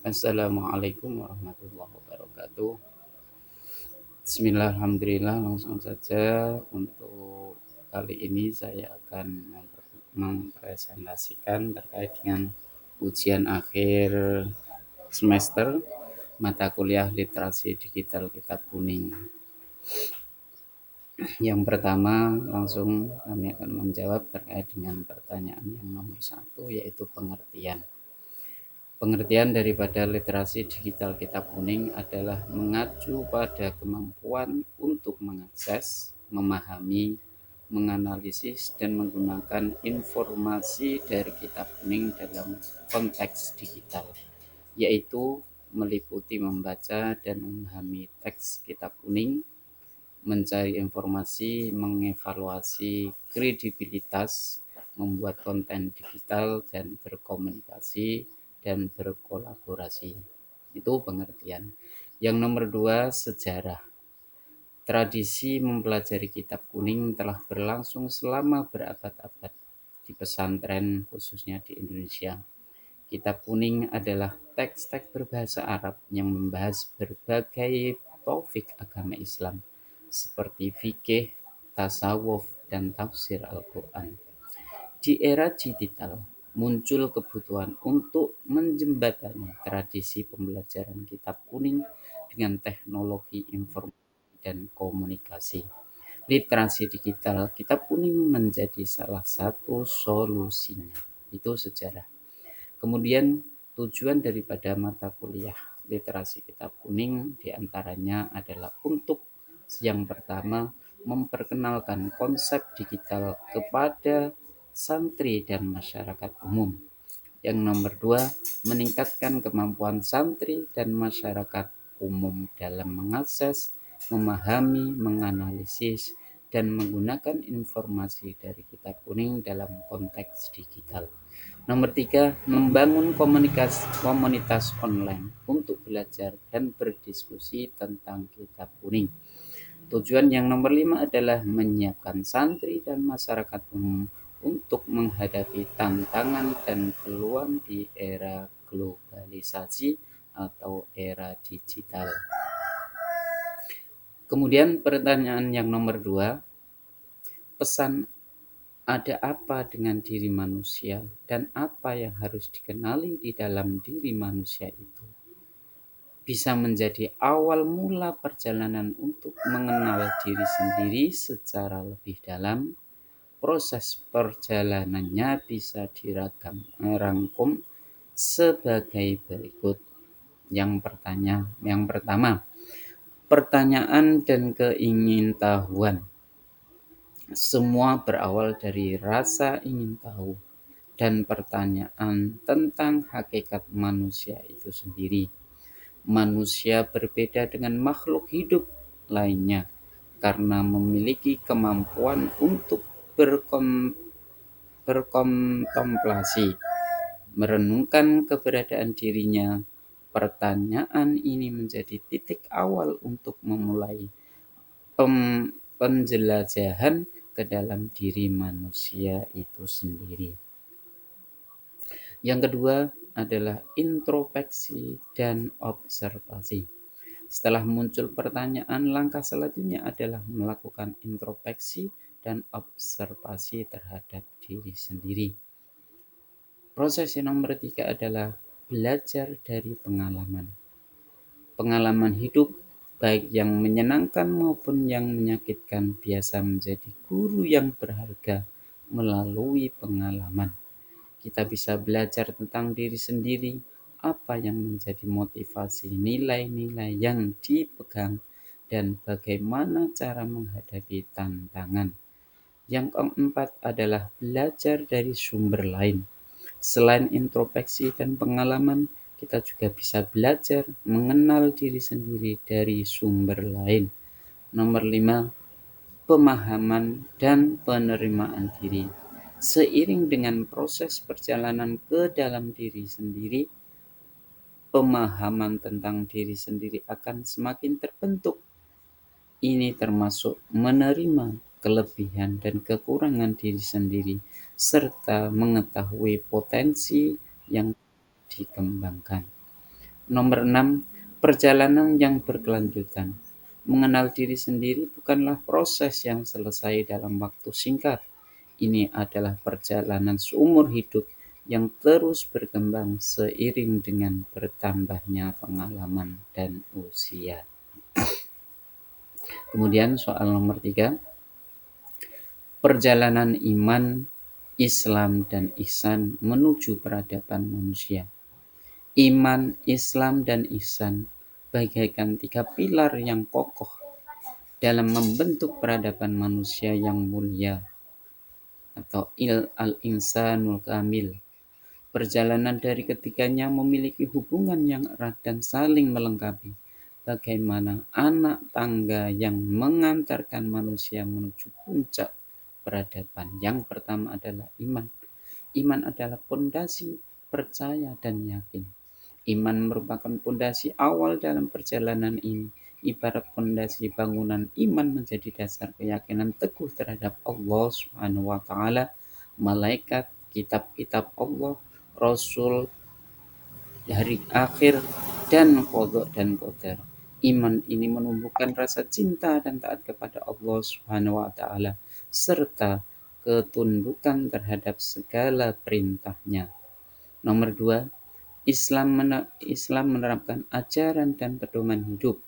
Assalamualaikum warahmatullahi wabarakatuh. Bismillah, alhamdulillah, langsung saja untuk kali ini saya akan mempresentasikan terkait dengan ujian akhir semester mata kuliah literasi digital kitab kuning. Yang pertama langsung kami akan menjawab terkait dengan pertanyaan yang nomor 1, yaitu pengertian. Pengertian daripada literasi digital kitab kuning adalah mengacu pada kemampuan untuk mengakses, memahami, menganalisis, dan menggunakan informasi dari kitab kuning dalam konteks digital, yaitu meliputi membaca dan memahami teks kitab kuning, mencari informasi, mengevaluasi kredibilitas, membuat konten digital, dan berkomunikasi dan berkolaborasi. Itu pengertian. Yang nomor 2, sejarah. Tradisi mempelajari kitab kuning telah berlangsung selama berabad-abad di pesantren, khususnya di Indonesia. Kitab kuning adalah teks-teks berbahasa Arab yang membahas berbagai topik agama Islam seperti fikih, tasawuf, dan tafsir Al-Quran. Di era digital, muncul kebutuhan untuk menjembatani tradisi pembelajaran kitab kuning dengan teknologi informasi dan komunikasi. Literasi digital kitab kuning menjadi salah satu solusinya. Itu sejarah. Kemudian tujuan daripada mata kuliah literasi kitab kuning diantaranya adalah untuk yang pertama memperkenalkan konsep digital kepada santri dan masyarakat umum. Yang nomor 2, meningkatkan kemampuan santri dan masyarakat umum dalam mengakses, memahami, menganalisis, dan menggunakan informasi dari kitab kuning dalam konteks digital. Nomor 3, membangun komunitas online untuk belajar dan berdiskusi tentang kitab kuning. Tujuan yang nomor 5 adalah menyiapkan santri dan masyarakat umum untuk menghadapi tantangan dan peluang di era globalisasi atau era digital. Kemudian pertanyaan yang nomor 2, pesan ada apa dengan diri manusia dan apa yang harus dikenali di dalam diri manusia itu bisa menjadi awal mula perjalanan untuk mengenal diri sendiri secara lebih dalam. Proses perjalanannya bisa dirangkum sebagai berikut. Yang pertama, pertanyaan dan keingintahuan. Semua berawal dari rasa ingin tahu dan pertanyaan tentang hakikat manusia itu sendiri. Manusia berbeda dengan makhluk hidup lainnya karena memiliki kemampuan untuk berkontemplasi, merenungkan keberadaan dirinya. Pertanyaan ini menjadi titik awal untuk memulai penjelajahan ke dalam diri manusia itu sendiri. Yang kedua adalah introspeksi dan observasi. Setelah muncul pertanyaan, langkah selanjutnya adalah melakukan introspeksi dan observasi terhadap diri sendiri. Proses yang nomor 3 adalah belajar dari pengalaman. Pengalaman hidup, baik yang menyenangkan maupun yang menyakitkan, biasa menjadi guru yang berharga melalui pengalaman. Kita bisa belajar tentang diri sendiri, apa yang menjadi motivasi, nilai-nilai yang dipegang, dan bagaimana cara menghadapi tantangan. Yang keempat adalah belajar dari sumber lain. Selain introspeksi dan pengalaman, kita juga bisa belajar mengenal diri sendiri dari sumber lain. Nomor 5, pemahaman dan penerimaan diri. Seiring dengan proses perjalanan ke dalam diri sendiri, pemahaman tentang diri sendiri akan semakin terbentuk. Ini termasuk menerima kelebihan dan kekurangan diri sendiri, serta mengetahui potensi yang dikembangkan. Nomor 6, perjalanan yang berkelanjutan. Mengenal diri sendiri bukanlah proses yang selesai dalam waktu singkat. Ini adalah perjalanan seumur hidup yang terus berkembang seiring dengan bertambahnya pengalaman dan usia. Kemudian soal nomor 3, perjalanan iman, Islam, dan ihsan menuju peradaban manusia. Iman, Islam, dan ihsan bagaikan 3 pilar yang kokoh dalam membentuk peradaban manusia yang mulia atau al-insanul kamil. Perjalanan dari ketiganya memiliki hubungan yang erat dan saling melengkapi. Bagaimana anak tangga yang mengantarkan manusia menuju puncak peradaban. Yang pertama adalah iman. Iman adalah pondasi percaya dan yakin. Iman merupakan pondasi awal dalam perjalanan ini. Ibarat pondasi bangunan, iman menjadi dasar keyakinan teguh terhadap Allah Subhanahu wa taala, malaikat, kitab-kitab Allah, Rasul, hari akhir, dan qada dan qadar. Iman ini menumbuhkan rasa cinta dan taat kepada Allah Subhanahu wa taala serta ketundukan terhadap segala perintahnya. Nomor 2, Islam menerapkan ajaran dan pedoman hidup.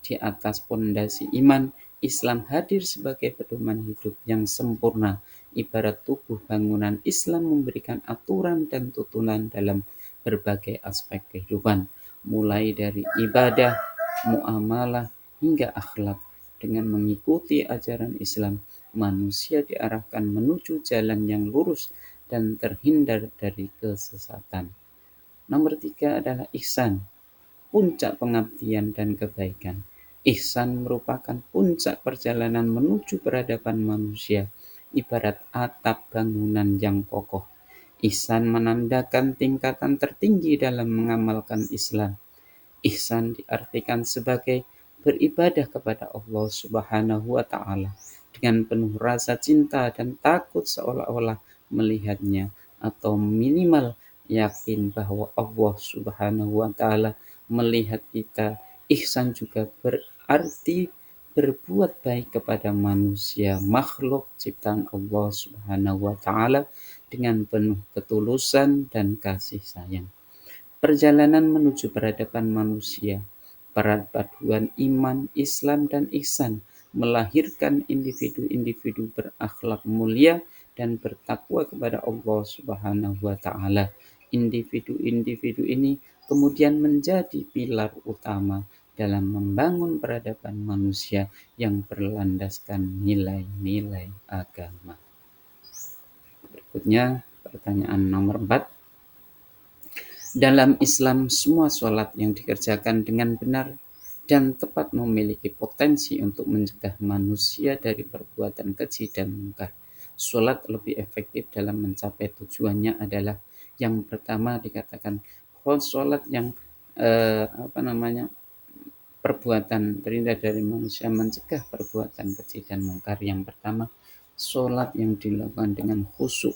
Di atas pondasi iman, Islam hadir sebagai pedoman hidup yang sempurna. Ibarat tubuh bangunan, Islam memberikan aturan dan tuntunan dalam berbagai aspek kehidupan, mulai dari ibadah, muamalah, hingga akhlak. Dengan mengikuti ajaran Islam, manusia diarahkan menuju jalan yang lurus dan terhindar dari kesesatan. Nomor 3 adalah ihsan, puncak pengabdian dan kebaikan. Ihsan merupakan puncak perjalanan menuju peradaban manusia, ibarat atap bangunan yang kokoh. Ihsan menandakan tingkatan tertinggi dalam mengamalkan Islam. Ihsan diartikan sebagai beribadah kepada Allah Subhanahu wa taala dengan penuh rasa cinta dan takut seolah-olah melihatnya, atau minimal yakin bahwa Allah Subhanahu wa taala melihat kita. Ihsan juga berarti berbuat baik kepada manusia, makhluk ciptaan Allah Subhanahu wa taala dengan penuh ketulusan dan kasih sayang. Perjalanan menuju peradaban manusia, perpaduan iman, Islam, dan ihsan melahirkan individu-individu berakhlak mulia dan bertakwa kepada Allah Subhanahu wa taala. Individu-individu ini kemudian menjadi pilar utama dalam membangun peradaban manusia yang berlandaskan nilai-nilai agama. Berikutnya pertanyaan nomor 4. Dalam Islam, semua sholat yang dikerjakan dengan benar dan tepat memiliki potensi untuk mencegah manusia dari perbuatan keji dan mungkar. Sholat lebih efektif dalam mencapai tujuannya adalah yang pertama dikatakan sholat yang perbuatan terhindar dari manusia, mencegah perbuatan keji dan mungkar. Yang pertama, sholat yang dilakukan dengan khusyuk.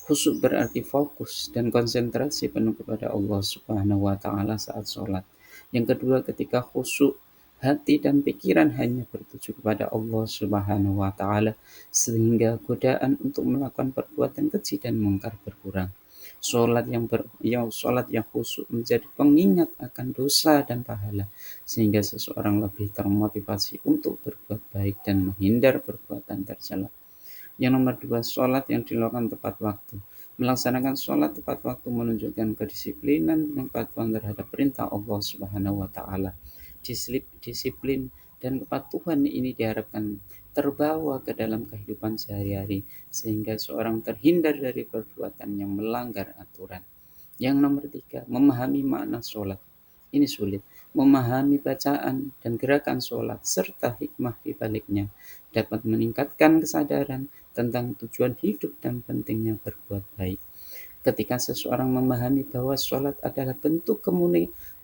Khusyuk berarti fokus dan konsentrasi penuh kepada Allah Subhanahu wa taala saat sholat. Yang kedua, ketika khusyuk, hati dan pikiran hanya bertuju kepada Allah Subhanahu wa taala sehingga godaan untuk melakukan perbuatan keji dan mungkar berkurang. Sholat yang khusyuk menjadi pengingat akan dosa dan pahala sehingga seseorang lebih termotivasi untuk berbuat baik dan menghindar perbuatan tercela. Yang nomor 2, sholat yang dilakukan tepat waktu. Melaksanakan sholat tepat waktu menunjukkan kedisiplinan dan kepatuhan terhadap perintah Allah Subhanahu wa taala. Disiplin dan kepatuhan ini diharapkan terbawa ke dalam kehidupan sehari-hari sehingga seorang terhindar dari perbuatan yang melanggar aturan. Yang nomor 3, memahami makna sholat. Ini sulit. Memahami bacaan dan gerakan sholat serta hikmah di baliknya dapat meningkatkan kesadaran tentang tujuan hidup dan pentingnya berbuat baik. Ketika seseorang memahami bahwa sholat adalah bentuk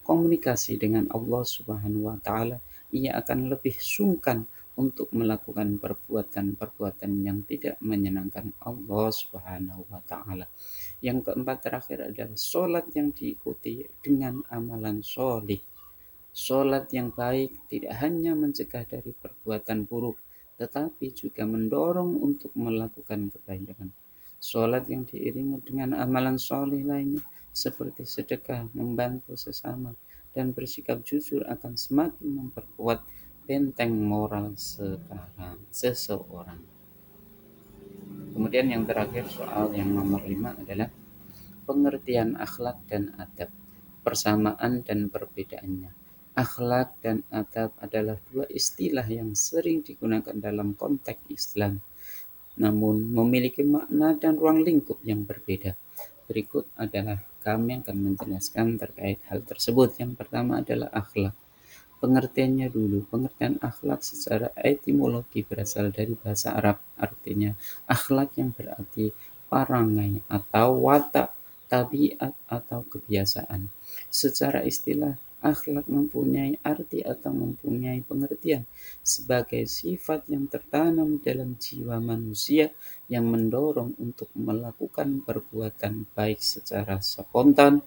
komunikasi dengan Allah Subhanahu wa taala, ia akan lebih sungkan untuk melakukan perbuatan-perbuatan yang tidak menyenangkan Allah Subhanahu wa taala. Yang keempat terakhir adalah sholat yang diikuti dengan amalan sholih. Sholat yang baik tidak hanya mencegah dari perbuatan buruk, tetapi juga mendorong untuk melakukan kebaikan. Sholat yang diiringi dengan amalan sholih lainnya, seperti sedekah, membantu sesama, dan bersikap jujur akan semakin memperkuat benteng moral seseorang. Kemudian yang terakhir soal yang nomor 5 adalah pengertian akhlak dan adab, persamaan dan perbedaannya. Akhlak dan adab adalah dua istilah yang sering digunakan dalam konteks Islam, namun memiliki makna dan ruang lingkup yang berbeda. Berikut adalah kami akan menjelaskan terkait hal tersebut. Yang pertama adalah akhlak. Pengertiannya dulu, pengertian akhlak secara etimologi berasal dari bahasa Arab, artinya akhlak yang berarti parangai atau watak, tabiat atau kebiasaan. Secara istilah, akhlak mempunyai arti atau mempunyai pengertian sebagai sifat yang tertanam dalam jiwa manusia yang mendorong untuk melakukan perbuatan baik secara spontan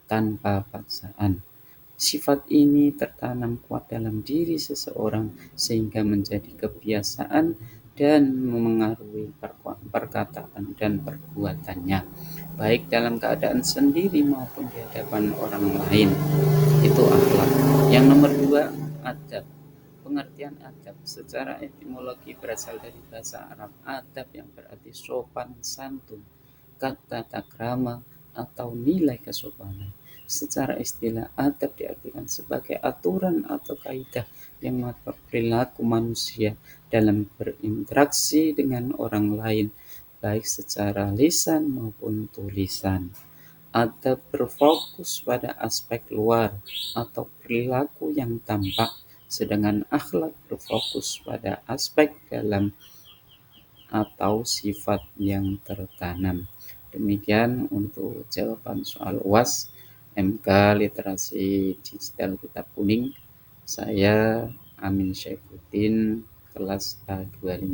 tanpa paksaan. Sifat ini tertanam kuat dalam diri seseorang sehingga menjadi kebiasaan dan memengaruhi perkataan dan perbuatannya, baik dalam keadaan sendiri maupun di hadapan orang lain. Itu akhlak. Yang nomor dua, adab. Pengertian adab secara etimologi berasal dari bahasa Arab adab yang berarti sopan santun, kata takrama, atau nilai kesopanan. Secara istilah, adab diartikan sebagai aturan atau kaidah yang mengatur perilaku manusia dalam berinteraksi dengan orang lain, baik secara lisan maupun tulisan. Adab berfokus pada aspek luar atau perilaku yang tampak, sedangkan akhlak berfokus pada aspek dalam atau sifat yang tertanam. Demikian untuk jawaban soal UAS MK Literasi Digital Kitab Kuning. Saya Amin Syaifuddin, kelas A25.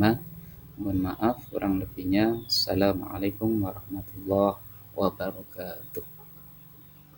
Mohon maaf kurang lebihnya. Assalamualaikum warahmatullahi wabarakatuh.